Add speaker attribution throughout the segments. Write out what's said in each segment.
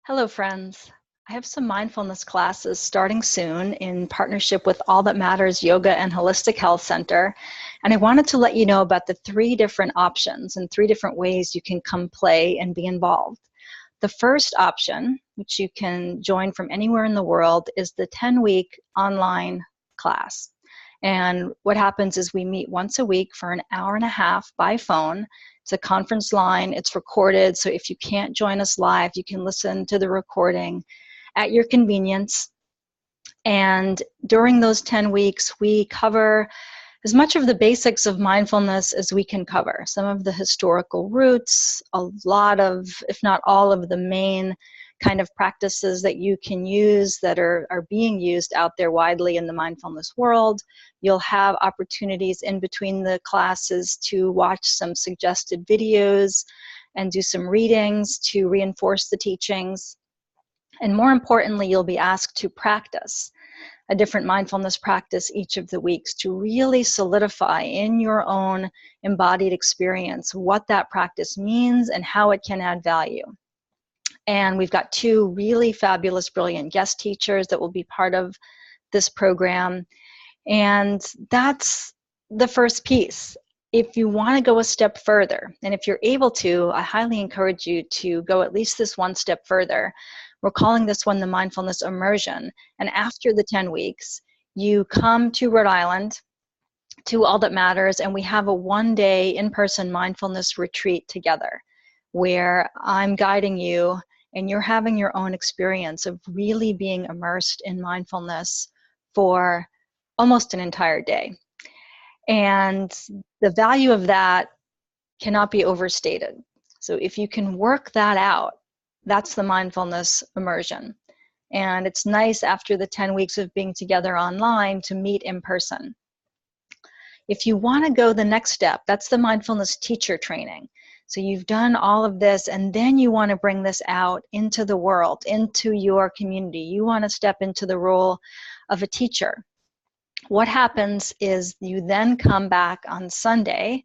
Speaker 1: Hello, friends. I have some mindfulness classes starting soon in partnership with All That Matters Yoga and Holistic Health Center. And I wanted to let you know about the 3 different options and 3 different ways you can come play and be involved. The first option, which you can join from anywhere in the world, is the 10-week online class. And what happens is we meet once a week for an hour and a half by phone. It's a conference line, it's recorded, so if you can't join us live, you can listen to the recording at your convenience. And during those 10 weeks, we cover as much of the basics of mindfulness as we can cover. Some of the historical roots, a lot of, if not all of the main kind of practices that you can use that are being used out there widely in the mindfulness world. You'll have opportunities in between the classes to watch some suggested videos and do some readings to reinforce the teachings. And more importantly, you'll be asked to practice a different mindfulness practice each of the weeks to really solidify in your own embodied experience what that practice means and how it can add value. And we've got 2 really fabulous, brilliant guest teachers that will be part of this program. And that's the first piece. If you want to go a step further, and if you're able to, I highly encourage you to go at least this one step further. We're calling this one the Mindfulness Immersion. And after the 10 weeks, you come to Rhode Island, to All That Matters, and we have a 1-day in-person mindfulness retreat together, where I'm guiding you and you're having your own experience of really being immersed in mindfulness for almost an entire day. And the value of that cannot be overstated. So if you can work that out, that's the mindfulness immersion. And it's nice after the 10 weeks of being together online to meet in person. If you want to go the next step, that's the mindfulness teacher training. So you've done all of this and then you want to bring this out into the world, into your community. You want to step into the role of a teacher. What happens is you then come back on Sunday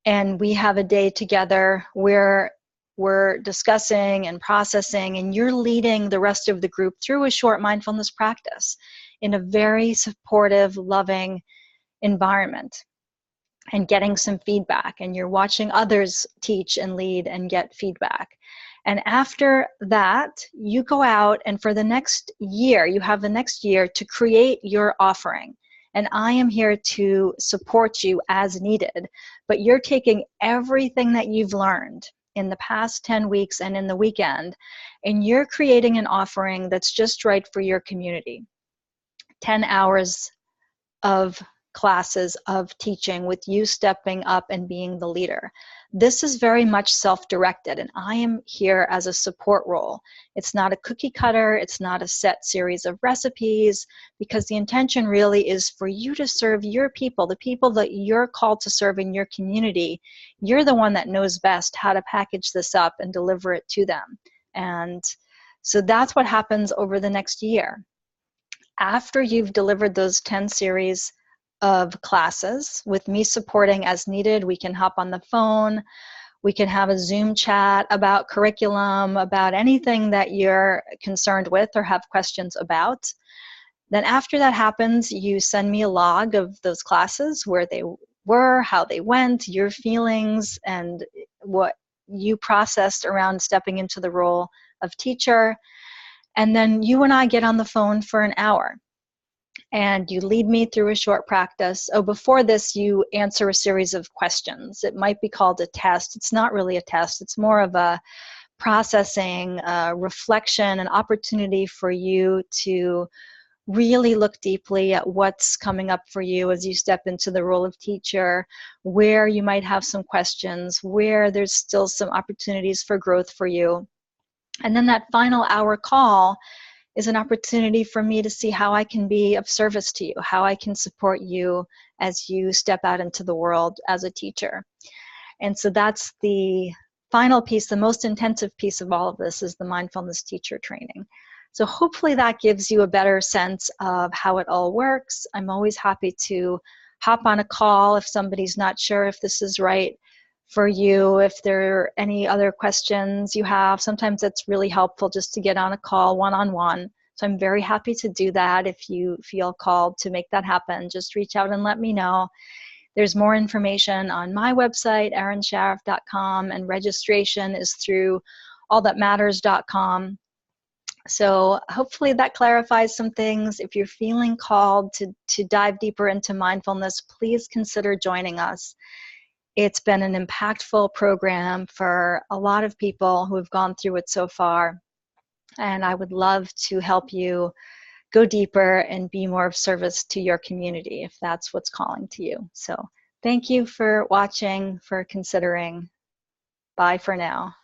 Speaker 1: and we have a day together where we're discussing and processing, and you're leading the rest of the group through a short mindfulness practice in a very supportive, loving environment, and getting some feedback, and you're watching others teach and lead and get feedback. And after that, you go out and for the next year, you have the next year to create your offering. And I am here to support you as needed, but you're taking everything that you've learned in the past 10 weeks and in the weekend, and you're creating an offering that's just right for your community. 10 hours of classes of teaching with you stepping up and being the leader. This is very much self-directed, and I am here as a support role. It's not a cookie cutter, it's not a set series of recipes, because the intention really is for you to serve your people, the people that you're called to serve in your community. You're the one that knows best how to package this up and deliver it to them. And so that's what happens over the next year. After you've delivered those 10 series of classes with me supporting as needed, we can hop on the phone, we can have a Zoom chat about curriculum, about anything that you're concerned with or have questions about. Then after that happens, you send me a log of those classes, where they were, how they went, your feelings, and what you processed around stepping into the role of teacher. And then you and I get on the phone for an hour. And you lead me through a short practice. Oh, before this, you answer a series of questions. It might be called a test. It's not really a test. It's more of a processing, reflection, an opportunity for you to really look deeply at what's coming up for you as you step into the role of teacher, where you might have some questions, where there's still some opportunities for growth for you. And then that final hour call is an opportunity for me to see how I can be of service to you, how I can support you as you step out into the world as a teacher. And so that's the final piece, the most intensive piece of all of this, is the mindfulness teacher training. So hopefully that gives you a better sense of how it all works. I'm always happy to hop on a call if somebody's not sure if this is right for you. If there are any other questions you have, sometimes it's really helpful just to get on a call one-on-one. So I'm very happy to do that. If you feel called to make that happen, just reach out and let me know. There's more information on my website, erinshariff.com, and registration is through allthatmatters.com. So hopefully that clarifies some things. If you're feeling called to dive deeper into mindfulness, please consider joining us. It's been an impactful program for a lot of people who have gone through it so far. And I would love to help you go deeper and be more of service to your community if that's what's calling to you. So thank you for watching, for considering. Bye for now.